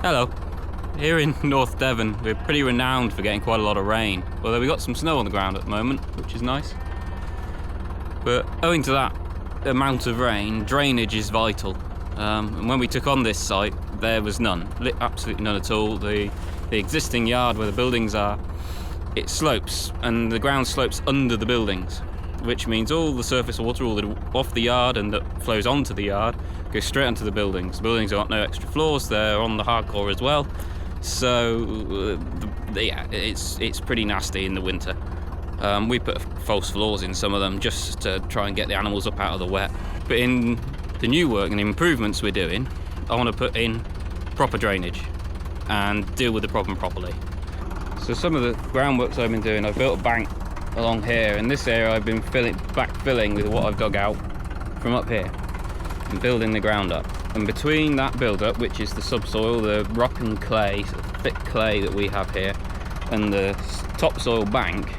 Hello. Here in North Devon, we're pretty renowned for getting quite a lot of rain. Although we got some snow on the ground at the moment, which is nice. But owing to that amount of rain, drainage is vital. And when we took on this site, there was none. Absolutely none at all. The existing yard where the buildings are, it slopes, and the ground slopes under the buildings, which means all the surface water, all off the yard and that flows onto the yard, goes straight onto the buildings. The buildings have got no extra floors, they're on the hardcore as well. So, yeah, it's pretty nasty in the winter. We put false floors in some of them just to try and get the animals up out of the wet. But in the new work and the improvements we're doing, I want to put in proper drainage and deal with the problem properly. So some of the groundworks I've been doing, I've built a bank along here. In this area I've been backfilling with what I've dug out from up here and building the ground up. And between that build-up, which is the subsoil, the rock and clay, sort of thick clay that we have here, and the topsoil bank,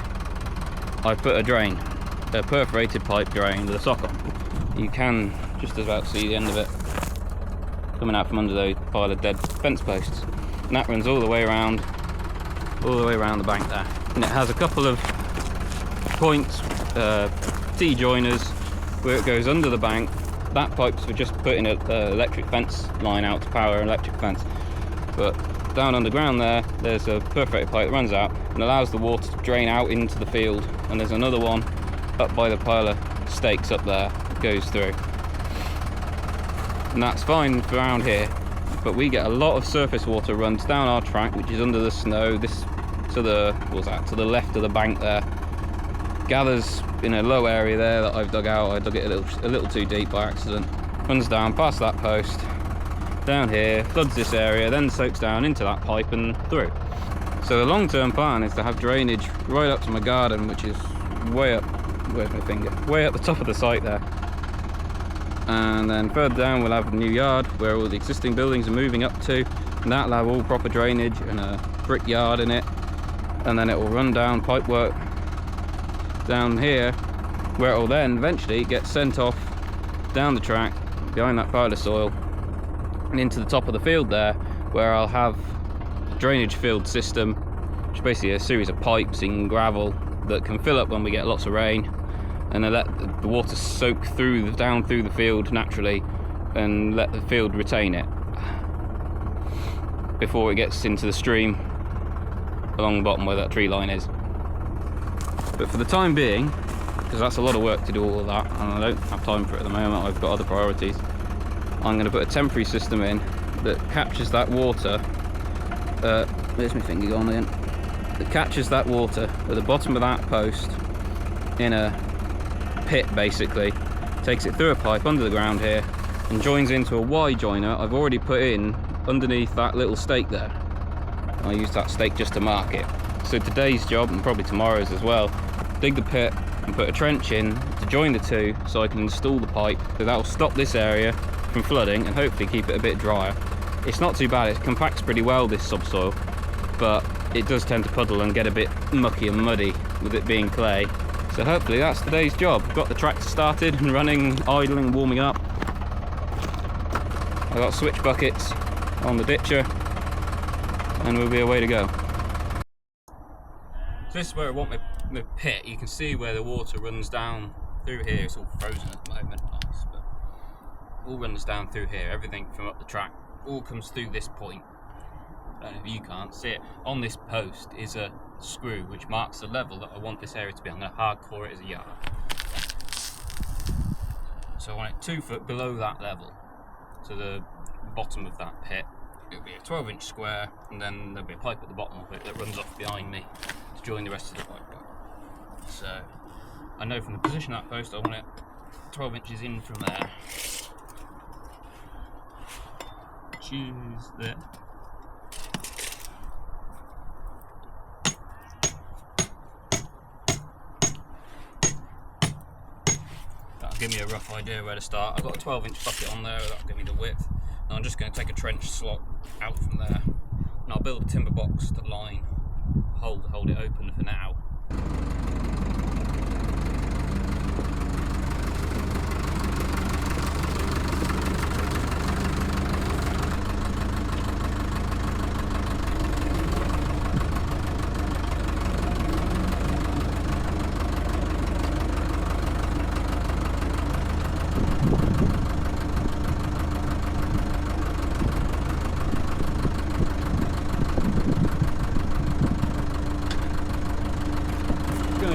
I put a drain, a perforated pipe drain with a sock on. You can just about see the end of it coming out from under those pile of dead fence posts. And that runs all the way around the bank there. And it has a couple of points, T-joiners, where it goes under the bank. That pipe's for just putting an electric fence line out to power an electric fence. But down underground there's a perforated pipe that runs out and allows the water to drain out into the field. And there's another one up by the pile of stakes up there that goes through. And that's fine for around here. But we get a lot of surface water runs down our track, which is under the snow. This to the left of the bank there, gathers in a low area there that I've dug out. I dug it a little too deep by accident. Runs down past that post, down here, floods this area, then soaks down into that pipe and through. So the long-term plan is to have drainage right up to my garden, which is way up, where's my finger? Way up the top of the site there. And then further down we'll have a new yard where all the existing buildings are moving up to, and that'll have all proper drainage and a brick yard in it. And then it will run down pipework down here, where it will then eventually get sent off down the track behind that pile of soil and into the top of the field there, where I'll have a drainage field system, which is basically a series of pipes in gravel that can fill up when we get lots of rain, and then let the water soak down through the field naturally and let the field retain it before it gets into the stream along the bottom where that tree line is. But for the time being, because that's a lot of work to do all of that and I don't have time for it at the moment, I've got other priorities, I'm going to put a temporary system in that captures that water. Where's my finger gone again? That catches that water at the bottom of that post in a pit, basically, takes it through a pipe under the ground here and joins into a Y joiner I've already put in underneath that little stake there. I use that stake just to mark it. So today's job, and probably tomorrow's as well, dig the pit and put a trench in to join the two so I can install the pipe. So that will stop this area from flooding and hopefully keep it a bit drier. It's not too bad, it compacts pretty well, this subsoil, but it does tend to puddle and get a bit mucky and muddy with it being clay. So hopefully that's today's job. I've got the tractor started and running, idling, warming up. I've got switch buckets on the ditcher and we'll be away to go. So this is where I want my pit. You can see where the water runs down through here. It's all frozen at the moment, nice, but all runs down through here. Everything from up the track all comes through this point. I don't know if you can't see it. On this post is a screw which marks the level that I want this area to be. I'm going to hardcore it as a yard. So I want it 2 foot below that level, to the bottom of that pit. It'll be a 12-inch square, and then there'll be a pipe at the bottom of it that runs off behind me to join the rest of the pipe. So I know from the position of that post I want it 12 inches in from there. Choose that. That'll give me a rough idea where to start. I've got a 12-inch bucket on there, that'll give me the width. And I'm just going to take a trench slot out from there, and I'll build a timber box to hold it open for now.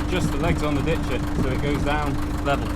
adjust the legs on the ditcher so it goes down level.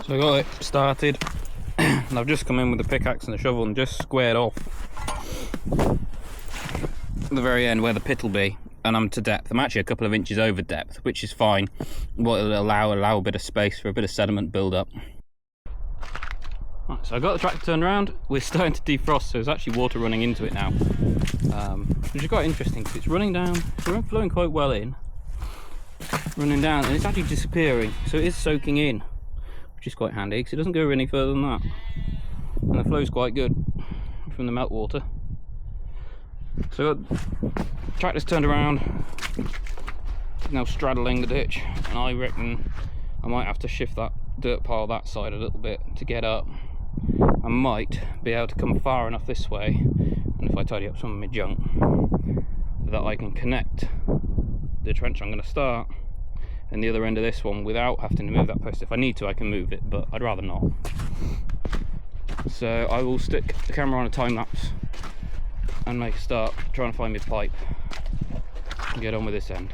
So I got it started and I've just come in with the pickaxe and the shovel and just squared off the very end where the pit will be, and I'm to depth. I'm actually a couple of inches over depth, which is fine. What it'll allow a bit of space for a bit of sediment build up. Right, so I got the tractor turned around. We're starting to defrost, so there's actually water running into it now, which is quite interesting because it's running down, it's flowing quite well in, running down, and it's actually disappearing, so it is soaking in, which is quite handy because it doesn't go any further than that, and the flow's quite good from the meltwater. So tractor's turned around, now straddling the ditch, and I reckon I might have to shift that dirt pile that side a little bit to get up. I might be able to come far enough this way, and if I tidy up some of my junk, that I can connect the trench I'm going to start and the other end of this one without having to move that post. If I need to, I can move it, but I'd rather not. So I will stick the camera on a time lapse and make a start trying to find my pipe and get on with this end.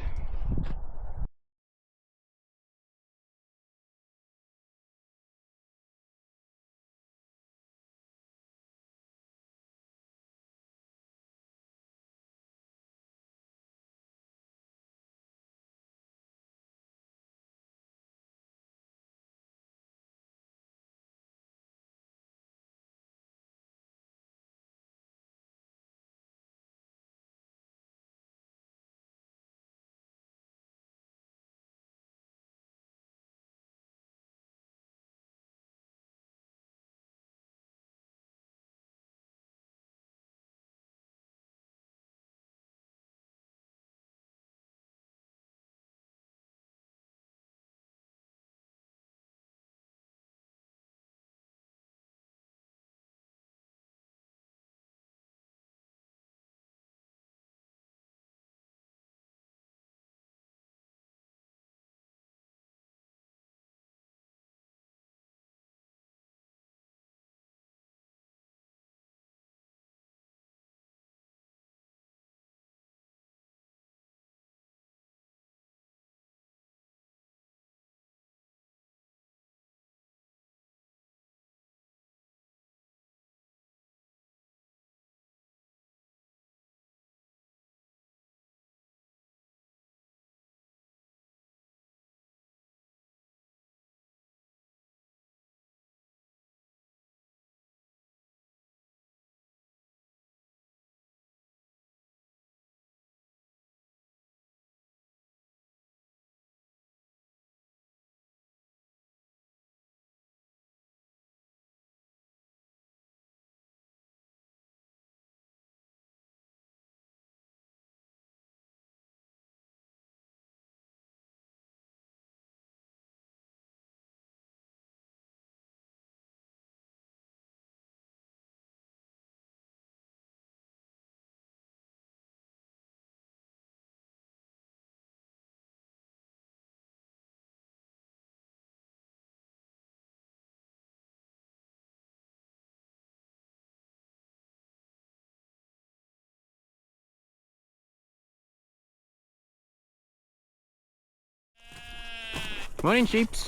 Morning, sheeps.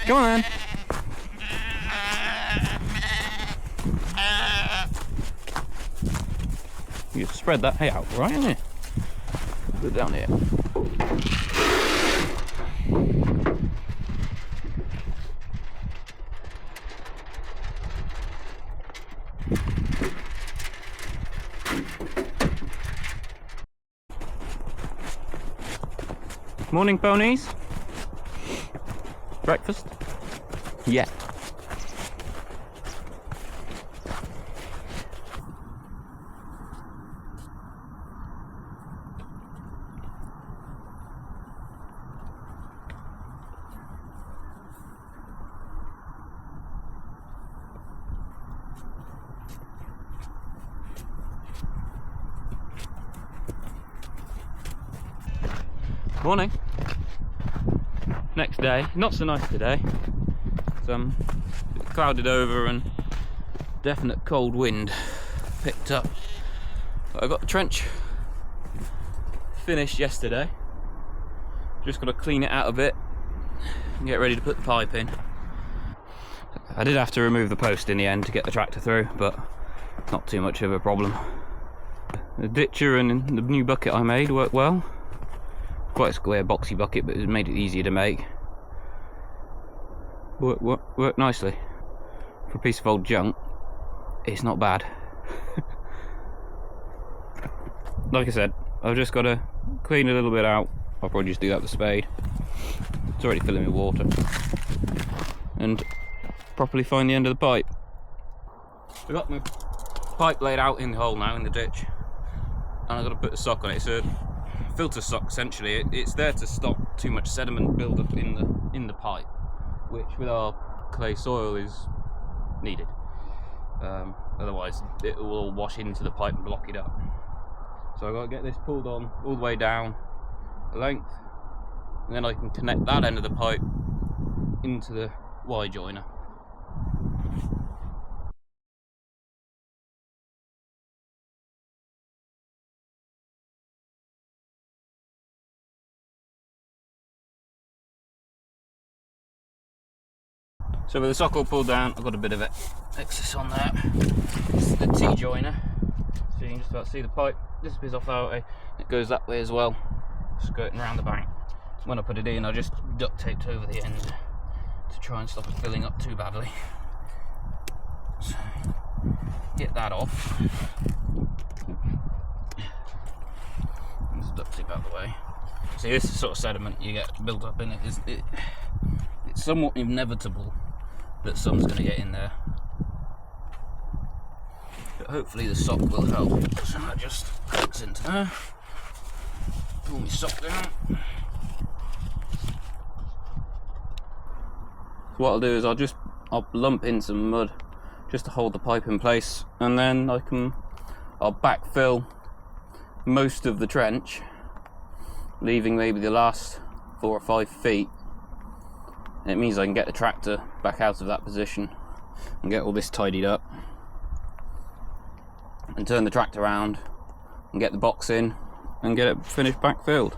Come on then. You spread that hay out, right, isn't it? Put it down here. Morning, ponies. Breakfast? Yeah. Morning. Next day, not so nice today. Some clouded over and definite cold wind picked up. But I got the trench finished yesterday. Just got to clean it out a bit and get ready to put the pipe in. I did have to remove the post in the end to get the tractor through, but not too much of a problem. The ditcher and the new bucket I made worked well. Quite a square boxy bucket, but it made it easier to make. Worked nicely. For a piece of old junk, it's not bad. Like I said, I've just got to clean a little bit out. I'll probably just do that with the spade. It's already filling with water. And properly find the end of the pipe. I've got my pipe laid out in the hole now in the ditch, and I've got to put a sock on it. It's a filter sock essentially. It's there to stop too much sediment build up in the pipe, which with our clay soil is needed. Otherwise it will all wash into the pipe and block it up. So I've got to get this pulled on all the way down the length, and then I can connect that end of the pipe into the Y joiner. So with the sock all pulled down, I've got a bit of excess on there. This is the T-joiner. So you can just about see the pipe disappears off that way. It goes that way as well, skirting around the bank. When I put it in, I just duct taped over the end to try and stop it filling up too badly. So get that off. Just duct tape out the way. See, this is the sort of sediment you get built up in it. It's somewhat inevitable that some's going to get in there, but hopefully the sock will help. So that just clicks into there. Pull my sock down. So what I'll do is I'll lump in some mud just to hold the pipe in place, and then I'll backfill most of the trench, leaving maybe the last 4 or 5 feet. It means I can get the tractor back out of that position and get all this tidied up and turn the tractor around and get the box in and get it finished backfilled.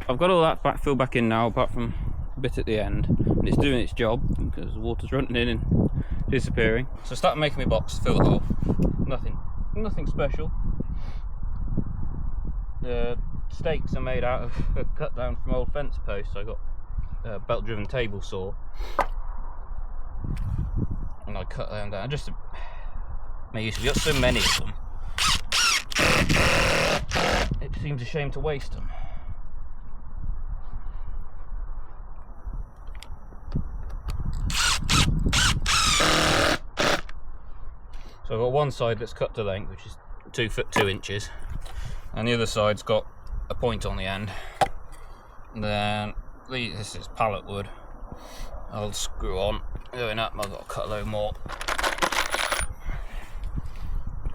I've got all that backfill back in now, apart from a bit at the end, and it's doing its job because the water's running in and disappearing. So I started making my box, fill the hole. Nothing special. The stakes are made out of cut down from old fence posts. I got a belt-driven table saw, and I cut them down just to make use of. We've got so many of them, it seems a shame to waste them. So I've got one side that's cut to length, which is 2 foot 2 inches, and the other side's got a point on the end. And then this is pallet wood. I'll screw on. Going up, I've got to cut a load more.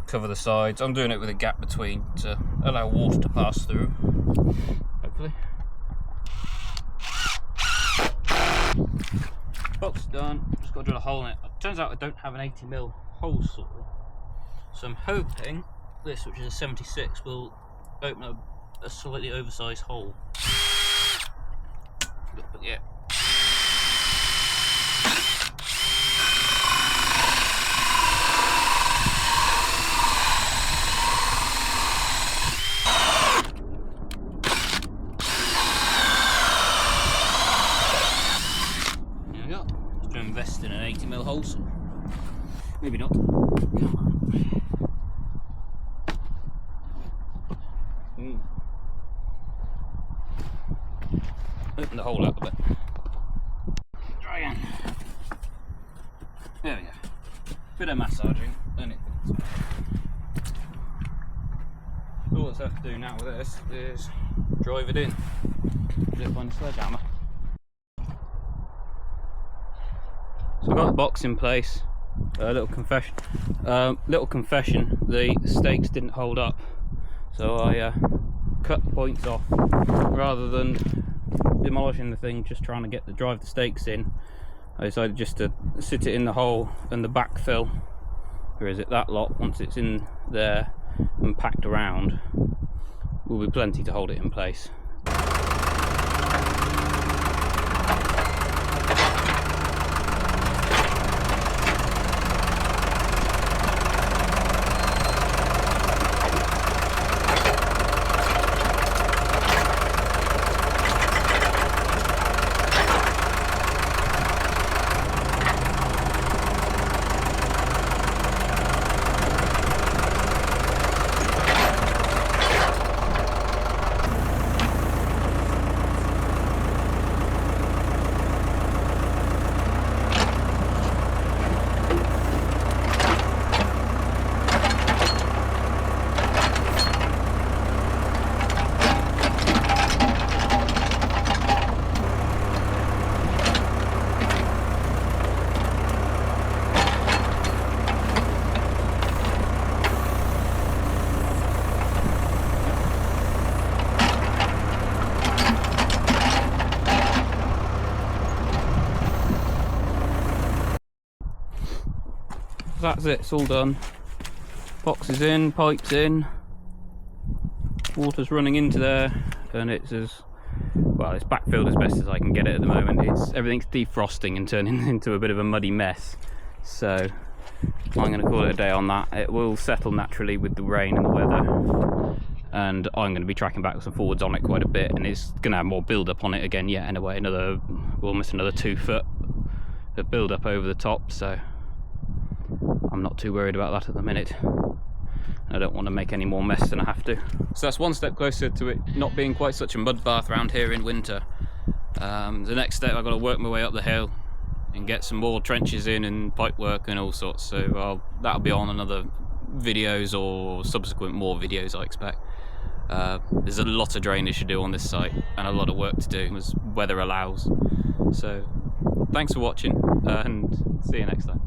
Cover the sides. I'm doing it with a gap between to allow water to pass through, hopefully. Box done. Just got to drill a hole in it. It turns out I don't have an 80mm hole saw, so I'm hoping this, which is a 76, will open up a slightly oversized hole. But yeah. There we go. Just to invest in an 80mm hole saw. Maybe not. Come on. Open the hole up a bit. Try again. There we go. Bit of massaging, and it. All that's left to do now with this is drive it in. Do it on the sledgehammer. So I've got the box in place. Little confession. The stakes didn't hold up, so I cut the points off rather than demolishing the thing, just trying to drive the stakes in. I decided just to sit it in the hole, and the backfill, or is it that lot, once it's in there and packed around, will be plenty to hold it in place. That's it, it's all done. Box is in, pipes in, water's running into there, and it's it's backfilled as best as I can get it at the moment. Everything's defrosting and turning into a bit of a muddy mess, so I'm going to call it a day on that. It will settle naturally with the rain and the weather, and I'm going to be tracking backwards and forwards on it quite a bit, and it's going to have more build up on it again yet anyway, almost another 2 foot of build up over the top, so I'm not too worried about that at the minute. I don't want to make any more mess than I have to. So that's one step closer to it not being quite such a mud bath around here in winter. The next step, I've got to work my way up the hill and get some more trenches in and pipe work and all sorts, so that'll be on another videos or subsequent more videos, I expect. There's a lot of drainage to do on this site and a lot of work to do as weather allows. So thanks for watching, and see you next time.